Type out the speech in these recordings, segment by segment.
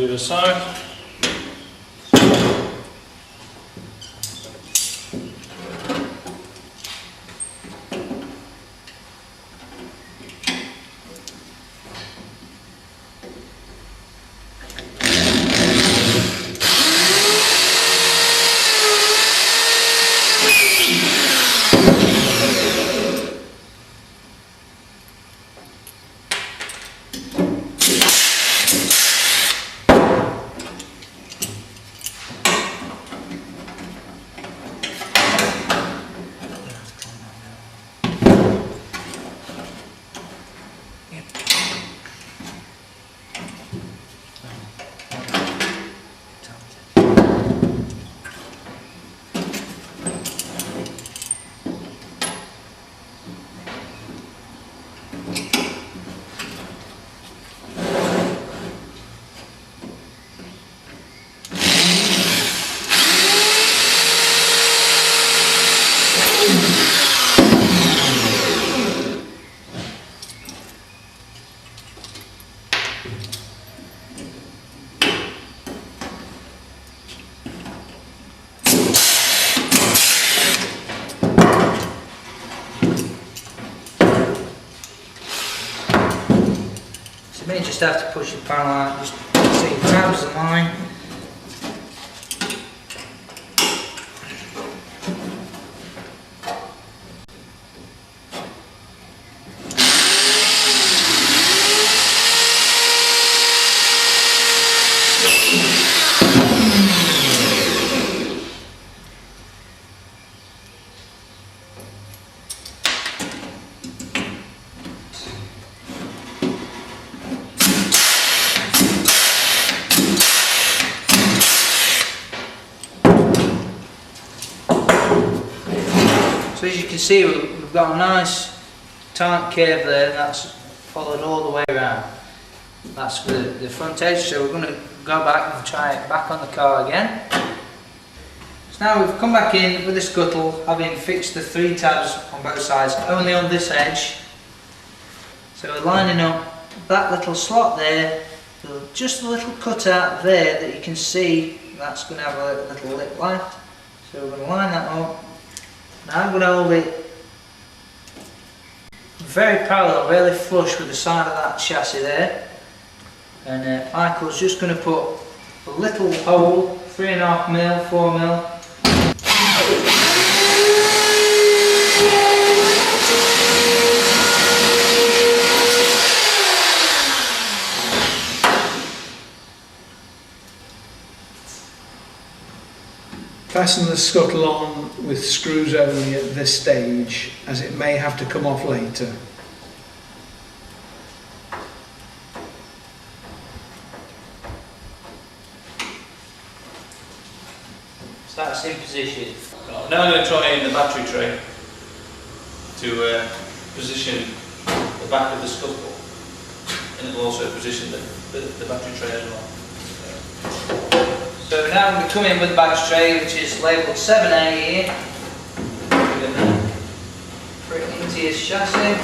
the other side. You may just have to push your panel out just so you grabs the line. So as you can see, we've got a nice tight curve there, and that's followed all the way around. That's the front edge, so we're going to go back and try it back on the car again. So now we've come back in with the scuttle, having fixed the 3 tabs on both sides, only on this edge. So we're lining up that little slot there, just a little cutout there that you can see, that's going to have a little lip left. So we're going to line that up. Now I'm going to hold it very parallel, really flush with the side of that chassis there, and Michael's just going to put a little hole, 3.5mm, 4mm. Fasten the scuttle on with screws only at this stage, as it may have to come off later. So that's in position. Now I'm going to try in the battery tray to position the back of the scuttle, and it will also position the battery tray as well. So now I'm going to come in with the battery tray, which is labelled 7A here. We're going to put it into his chassis.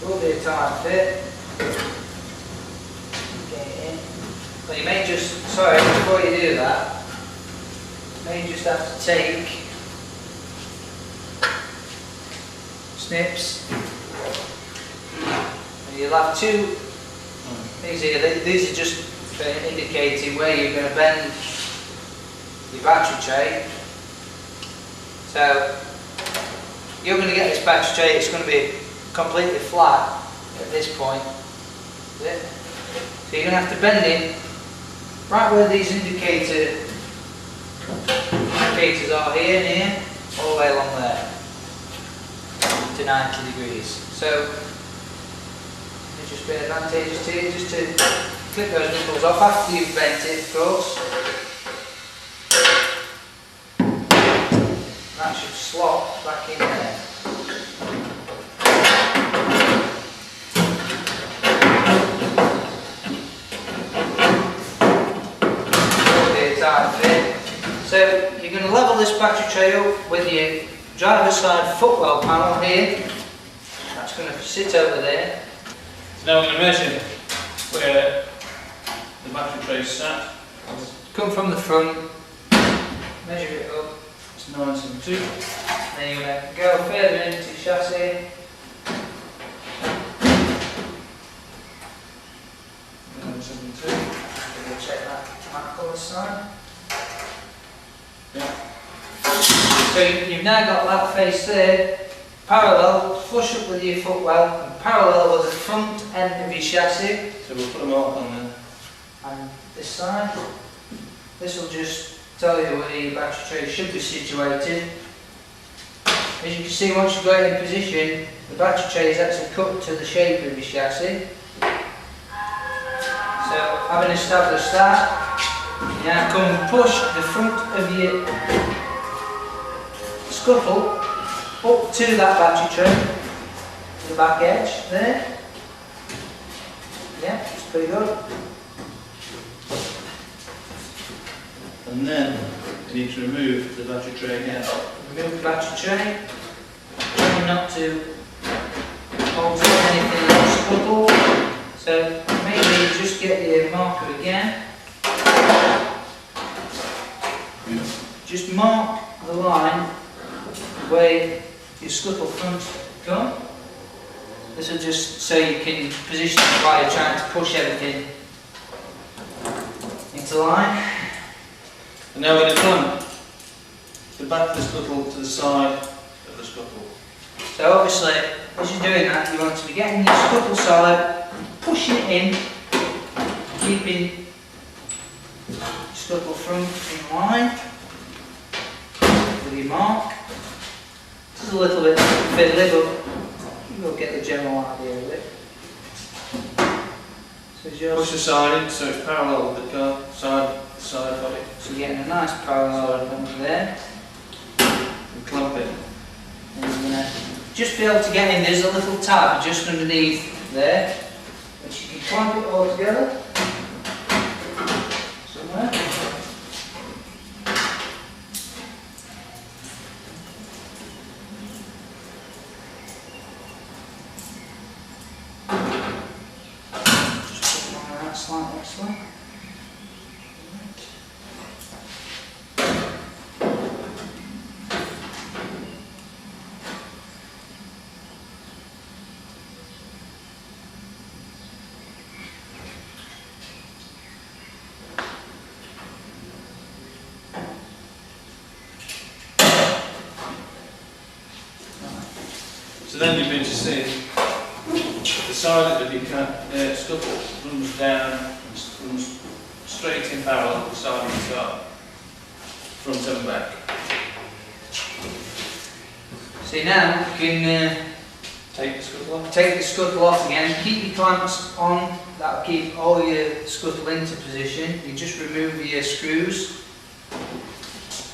Will be a tight fit. Get it in. Well, you may just, sorry, before you do that, you may just have to take snips, and you'll have 2 things here. These are just indicating where you're going to bend your battery tray. So you're going to get this battery tray, it's going to be completely flat at this point. So you're going to have to bend it right where these indicators are here and here, all the way along there to 90 degrees. So just be advantageous to you just to clip those nipples off after you've bent it, of course. That should slot back in there. Be a tight fit. So you're going to level this battery tray up with your driver's side footwell panel here. That's going to sit over there. Now I'm going to measure where the battery tray is sat. Come from the front, measure it up, it's 972. Then you're going to go further into the chassis. 972. We'll check that mark on the side. Yeah. So you've now got that face there, parallel, flush up with your footwell, and parallel with the front end of your chassis. So we'll put a mark on there. And this side, this will just tell you where your battery tray should be situated. As you can see, once you've got it in position, the battery tray is actually cut to the shape of your chassis. So, having established that, you now come and push the front of your scuttle up to that battery tray, to the back edge there. Yeah, it's pretty good. And then you need to remove the battery tray again. Remove the battery tray. Try not to alter anything on the scuttle. So maybe just get your marker again. Just mark the line where your scuttle front come. This will just so you can position it while you're trying to push everything into line. And now we're going to clamp the back of the scuttle to the side of the scuttle. So obviously, as you're doing that, you want to be getting your scuttle solid, pushing it in, keeping scuttle front in line with your mark. This is a little bit fiddly, but you'll get the general idea of it. So Push just the side in so it's parallel with the car, side body, so you're getting a nice parallel under there. and clamp it. And just be able to get in, there's a little tab just underneath there, which you can clamp it all together somewhere. Just put it on that slightly extra. So then you're going to see the side of your scuttle runs down and runs straight in parallel with the side of the car, front and back. So now you can Take the scuttle off. take the scuttle off again, keep your clamps on, that'll keep all your scuttle into position. You just remove your screws.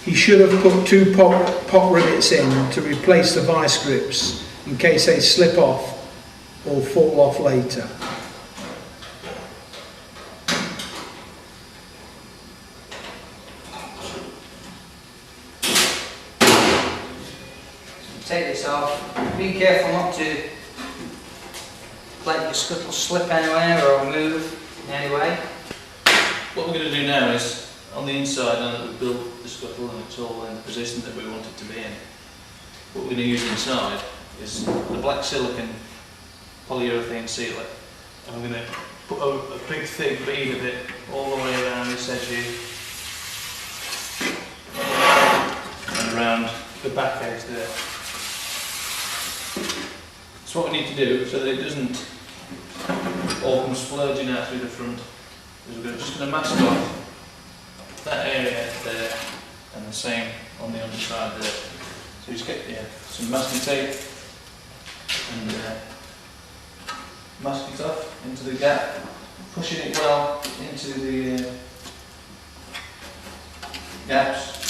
He should have put two pot rivets in to replace the vice grips in case they slip off or fall off later. Take this off. Be careful not to let your scuttle slip anywhere or move in any way. What we're going to do now is, on the inside, now that we've built the scuttle and it's all in the position that we want it to be in, what we're going to use inside is the black silicone polyurethane sealer. And we're going to put a big thick bead of it all the way around this edge here and around the back edge there. So what we need to do, so that it doesn't all come splurging out through the front, is we're just going to mask off that area there and the same on the other side there. So just get some masking tape and mask it off into the gap, pushing it well into the gaps.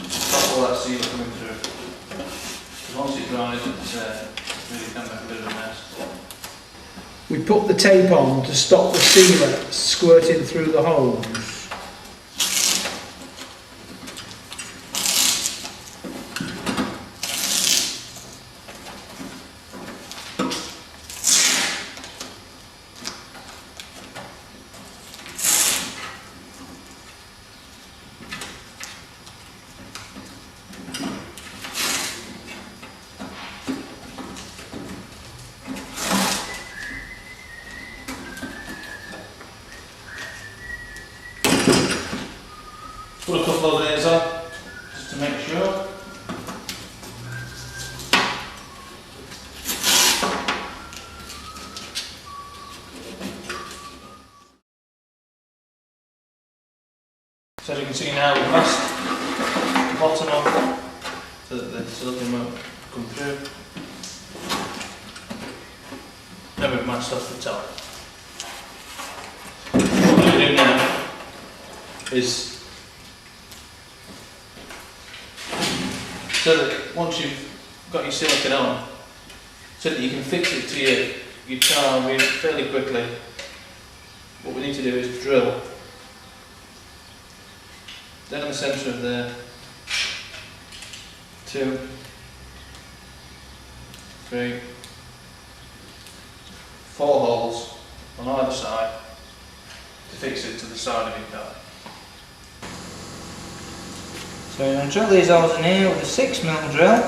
Stop all that sealer coming through. Once it dries, it really can make a bit of a mess. We put the tape on to stop the sealer squirting through the holes. Put a couple of layers on, just to make sure. So as you can see now, we've masked the bottom off so that the silicone won't come through. Then we've masked off the top. What we're going to do now is, so that once you've got your silicone on, so that you can fix it to your car really fairly quickly, what we need to do is drill down the centre of there, 2, 3, 4 holes on either side to fix it to the side of your car. So we're going to drill these holes in here with a 6mm drill.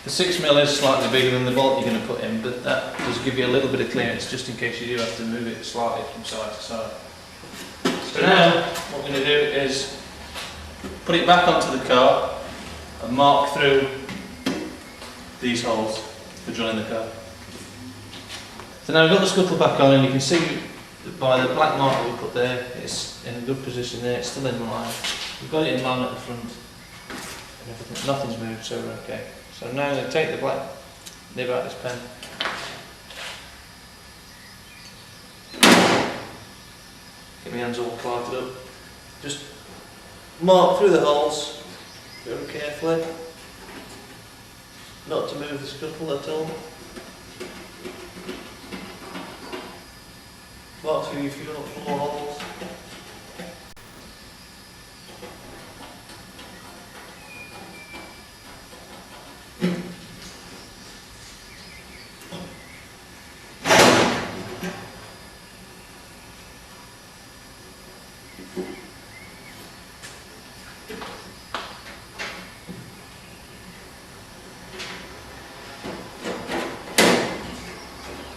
The 6mm is slightly bigger than the bolt you're going to put in, but that does give you a little bit of clearance just in case you do have to move it slightly from side to side. So now what we're going to do is put it back onto the car and mark through these holes for drilling the car. So now we've got the scuttle back on, and you can see that by the black mark that we put there, it's in a good position there, it's still in line. We've got it in line at the front and everything, nothing's moved, so we're okay. So now I'm going to take the black nib out of this pen. Get my hands all clogged up. Just mark through the holes very carefully. Not to move the scuttle at all. Mark through your floor holes.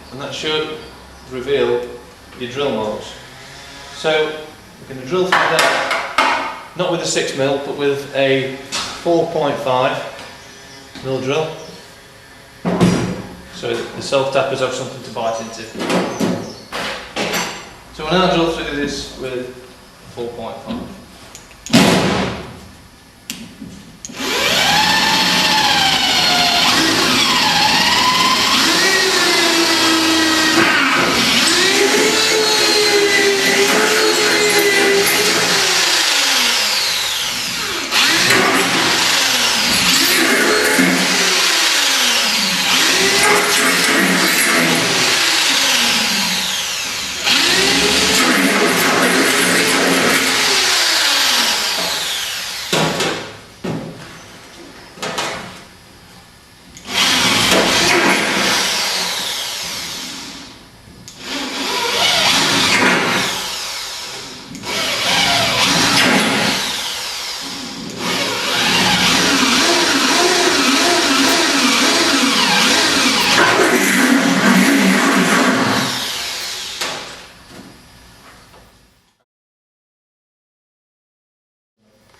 And that should reveal your drill marks. So we're going to drill through that, not with a 6mm, but with a 4.5mm drill, so that the self-tappers have something to bite into. So we'll now drill through this with 4.5.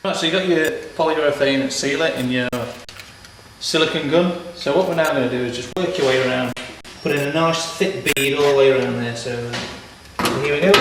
Right, so you've got your polyurethane sealer in your silicone gun. So what we're now going to do is just work your way around, put in a nice thick bead all the way around there. So here we go.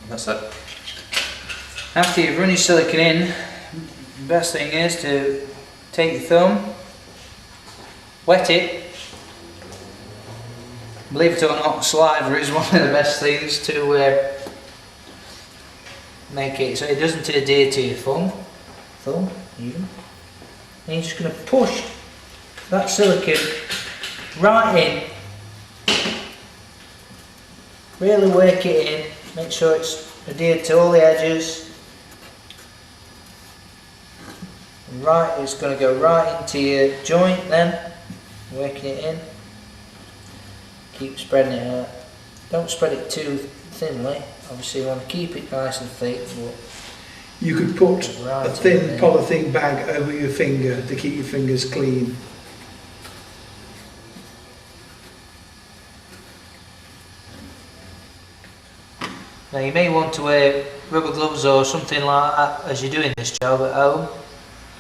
That's it. After you've run your silicone in, the best thing is to take your thumb, wet it. Believe it or not, saliva is one of the best things to make it so it doesn't adhere to your thumb even. And you're just going to push that silicone right in. Really work it in, make sure it's adhered to all the edges. Right, it's going to go right into your joint then, working it in. Keep spreading it out. Don't spread it too thinly, obviously you want to keep it nice and thick. But You could put right a thin in there. polythene bag over your finger to keep your fingers clean. Now you may want to wear rubber gloves or something like that as you're doing this job at home.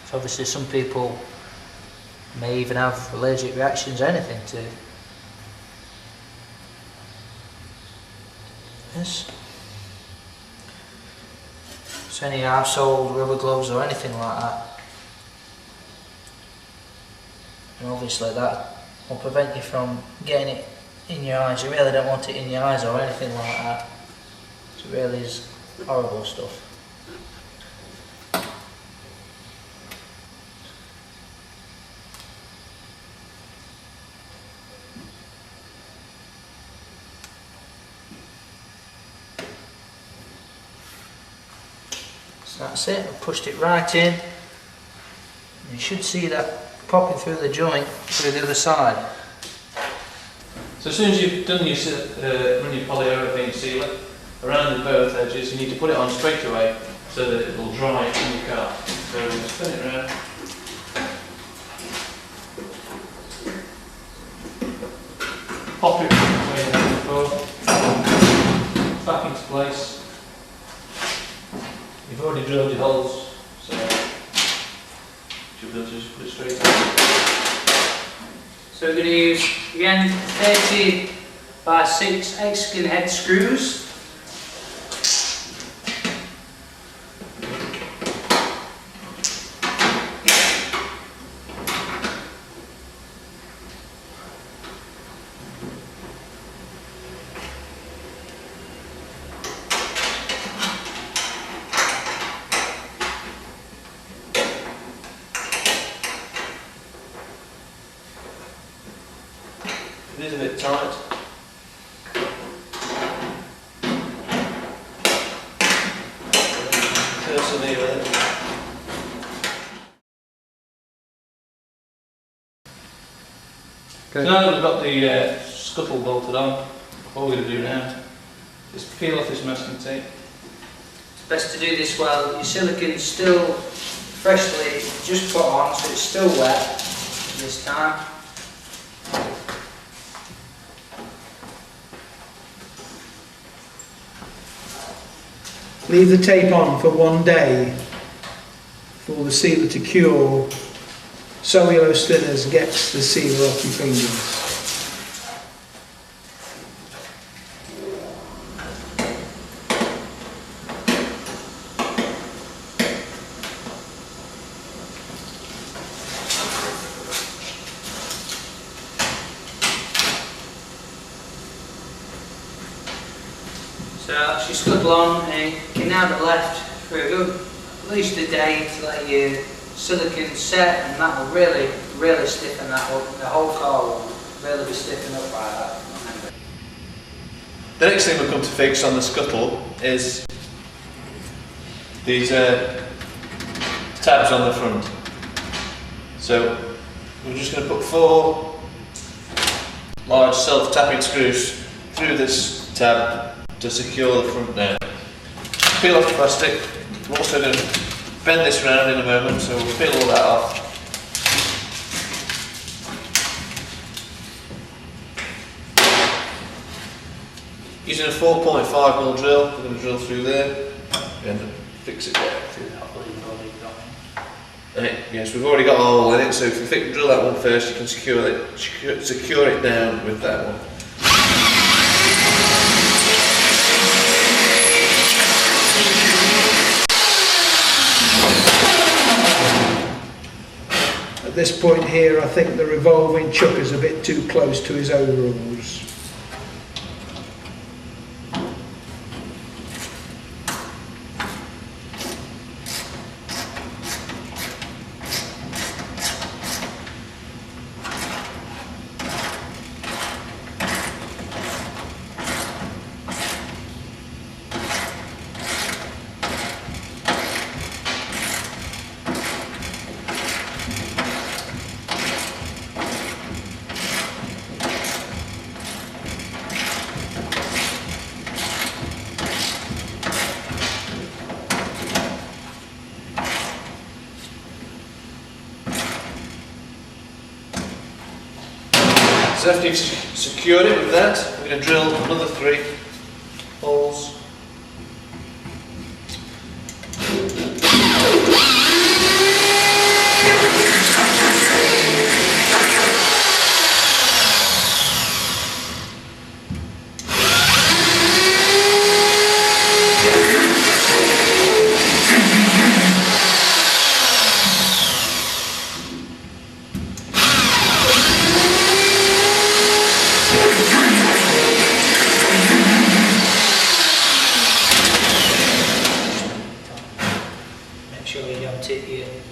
So obviously some people may even have allergic reactions or anything to this. So any household rubber gloves or anything like that. And obviously that will prevent you from getting it in your eyes. You really don't want it in your eyes or anything like that. It really is horrible stuff. So that's it, I've pushed it right in. You should see that popping through the joint through the other side. So as soon as you've done your run your polyurethane sealer around the both edges, you need to put it on straight away so that it will dry in your car. So just spin it around. Pop it where you had before, back into place. You've already drilled your holes, so you'll be able to just put it straight in. So we're going to use, again, 30 by 6 Mexican head screws. It is a bit tight. Persevere with it. So now that we've got the scuttle bolted on, what we're going to do now is peel off this masking tape. It's best to do this while your silicone's still freshly just put on, so it's still wet this time. Leave the tape on for 1 day for the sealer to cure. Cellulose thinners gets the sealer off your fingers. So that's your scuttle on, and you can now be left for a good, at least a day to let your silicone set, and that will really stiffen that up. The whole car will really be stiffened up by that. The next thing we'll come to fix on the scuttle is these tabs on the front. So we're just going to put 4 large self-tapping screws through this tab to secure the front now. Peel off the plastic. We're also going to bend this round in a moment, so we'll peel all that off. Using a 4.5mm drill, we're going to drill through there and fix it there. Yes, we've already got a hole in it, so if you drill that one first, you can secure it down with that one. this point here, I think the revolving chucker's a bit too close to his overalls. So after you've secured it with that, we're going to drill another 3 holes.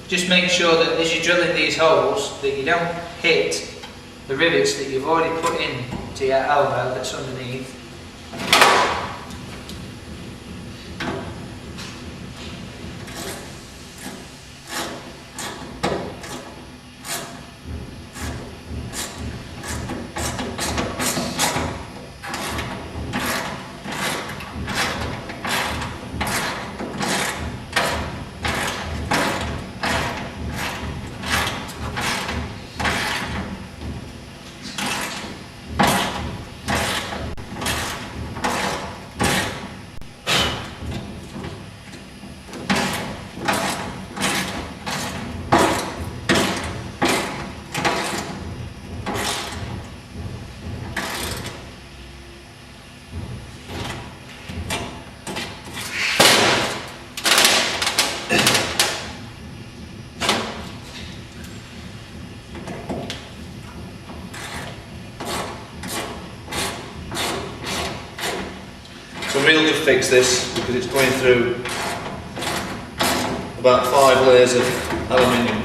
Just make sure that as you're drilling these holes that you don't hit the rivets that you've already put in to your elbow that's underneath. So we're going to fix this because it's going through about 5 layers of aluminium.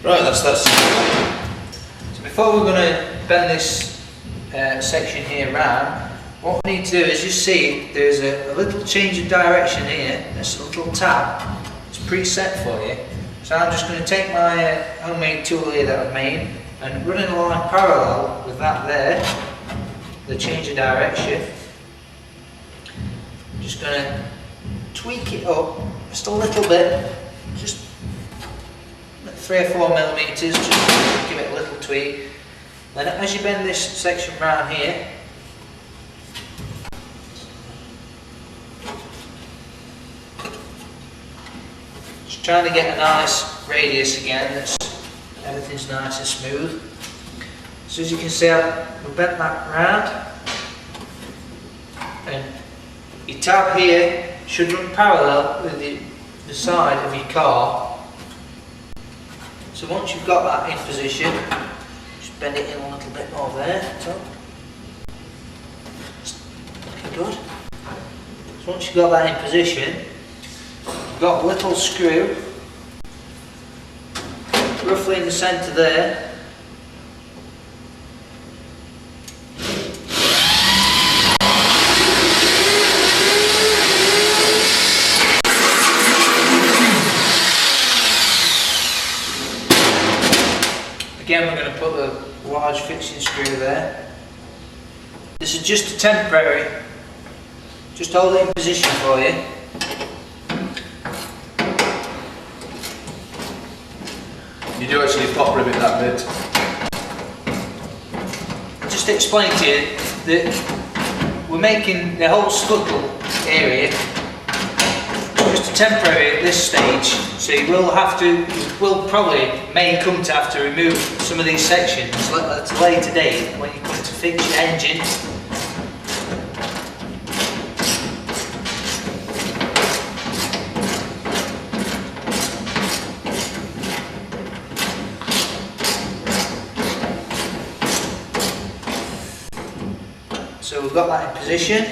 Right, that's that. So before we're going to bend this section here round, what we need to do is just see there's a little change of direction here. There's a little tab. It's preset for you. So I'm just going to take my homemade tool here that I've made and running a line parallel with that there, the change of direction. I'm just going to tweak it up just a little bit, just 3 or 4 millimeters, just give it a little tweak. Then as you bend this section round here, just trying to get a nice radius again, that's everything's nice and smooth. So as you can see, I've bent that round, and your tab here should run parallel with the side of your car. So once you've got that in position, just bend it in a little bit more there, top. Looking good. So once you've got that in position, you've got a little screw, roughly in the centre there. large fixing screw there. This is just a temporary, just hold it in position for you. You do actually pop rivet that bit. Just to explain to you that we're making the whole scuttle area just a temporary at this stage, so you will probably may come to have to remove some of these sections at a later date when you come to fix your engine. So we've got that in position.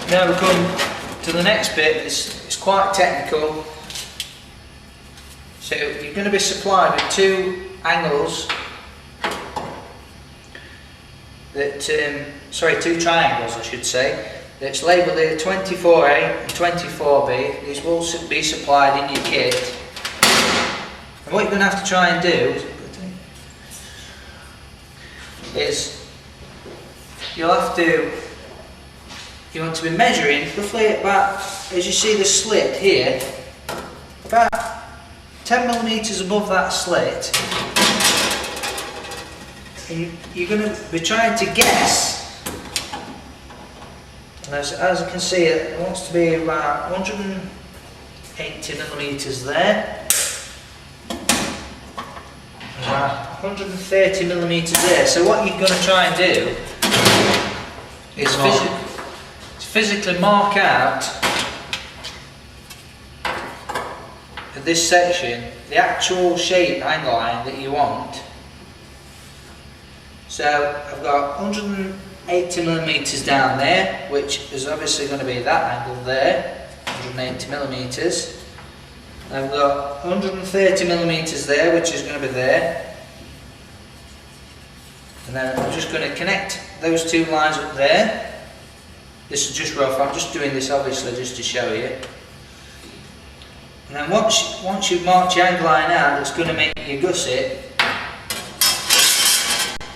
Now we come to the next bit. It's quite technical. So you're going to be supplied with two angles that, two triangles I should say, that's labelled here 24A and 24B. These will be supplied in your kit. And what you're going to have to try and do is you want to be measuring roughly about, as you see the slit here, about 10mm above that slit, and you're going to be trying to guess, and as you can see it wants to be about 180mm there, about 130mm there. So what you're going to try and do is physically mark out for this section the actual shape angle line that you want. So I've got 180mm down there, which is obviously going to be that angle there, 180mm. I've got 130mm there, which is going to be there. And then I'm just going to connect those two lines up there. This is just rough, I'm just doing this obviously just to show you. And then once you've marked your angle line out that's going to make you gusset,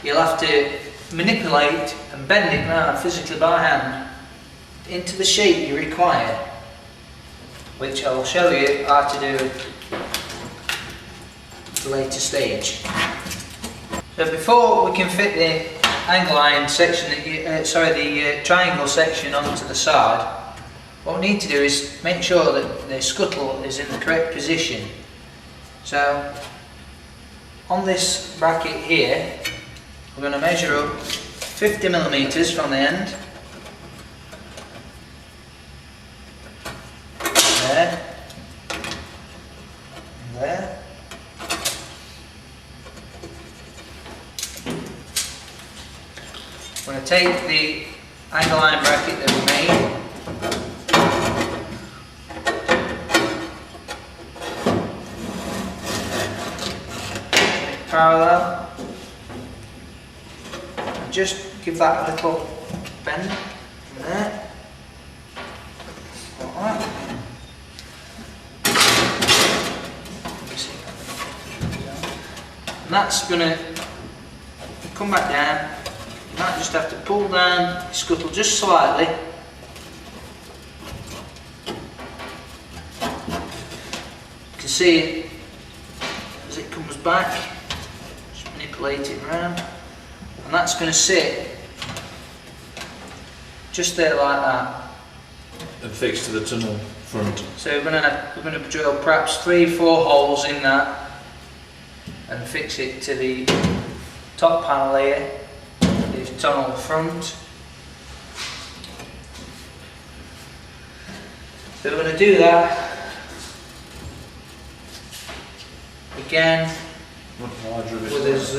you'll have to manipulate and bend it round physically by hand into the shape you require, which I'll show you how to do at a later stage. So before we can fit the angle line section, the triangle section onto the side, what we need to do is make sure that the scuttle is in the correct position. So on this bracket here, we're going to measure up 50mm from the end. There. And there. I'm going to take the angle line bracket that we made, parallel, and just give that a little bend from there, like that. And that's going to come back down. You might just have to pull down the scuttle just slightly. You can see it as it comes back. Just manipulate it around, and that's going to sit just there like that. And fixed to the tunnel front. So we're going to drill perhaps 3-4 holes in that and fix it to the top panel here. Tunnel front. So we're going to do that again with his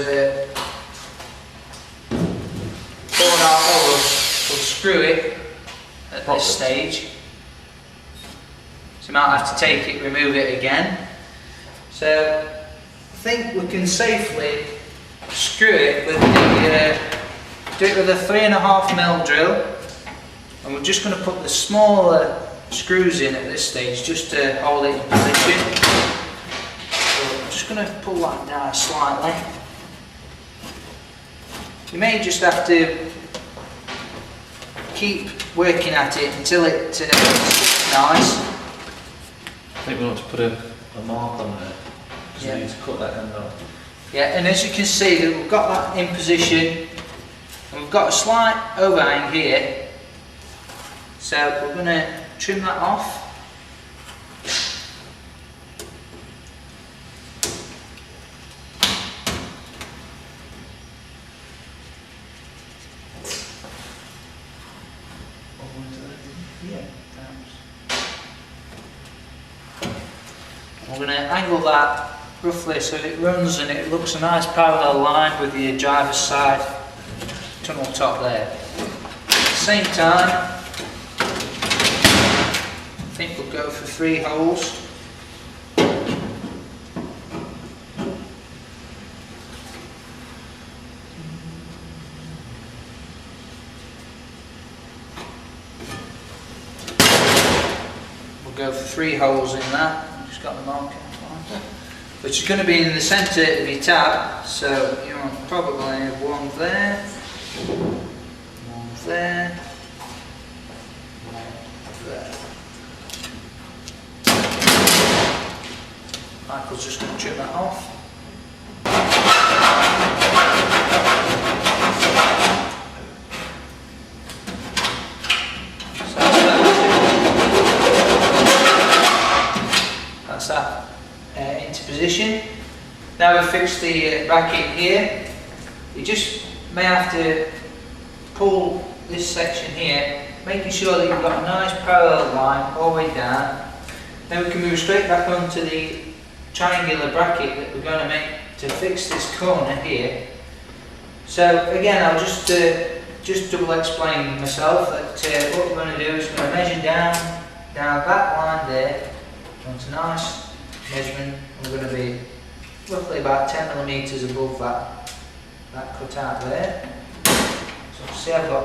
4.5 holes. We'll screw it at this stage. So you might have to take it, remove it again. So I think we can safely screw it with the do it with a 3.5mm drill, and we're just going to put the smaller screws in at this stage just to hold it in position. So I'm just going to pull that down slightly. You may just have to keep working at it until it nice. I think we want to put a mark on there, because Yeah. we need to cut that end off. Yeah, and as you can see, that we've got that in position, and we've got a slight overhang here, so we're going to trim that off. I'm going to angle that roughly so it runs and it looks a nice parallel line with the driver's side tunnel top there. At the same time, I think we'll go for 3 holes. We'll go for 3 holes in that. I've just got the marker, which is going to be in the centre of your tab, so you want probably one there, one there, one there. Michael's just going to trim that off. So that's that into position. Now we've fixed the bracket here. You just may have to pull this section here, making sure that you've got a nice parallel line all the way down. Then we can move straight back onto the triangular bracket that we're going to make to fix this corner here. So again, I'll just double explain myself that what we're going to do is we're going to measure down that line there. It's a nice measurement. We're going to be roughly about 10 millimeters above that cut out there. So see, I've got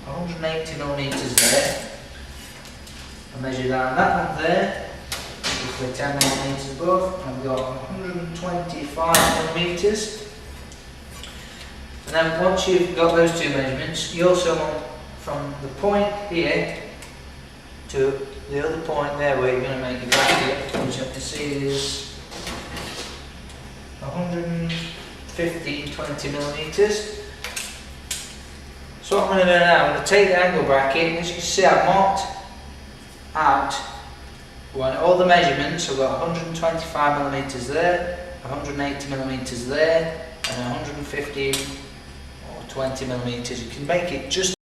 180 millimeters there. I measure down that one there, roughly 10 millimeters above. I've got 125 millimeters. And then once you've got those 2 measurements, you also want from the point here to the other point there where you're going to make your bracket, which you can see is 120 millimeters. So what I'm going to do now, I'm going to take the angle bracket, and as you can see I've marked out all the measurements. I've got 125 millimeters there, 180 millimeters there, and 150 or 20 millimeters. You can make it just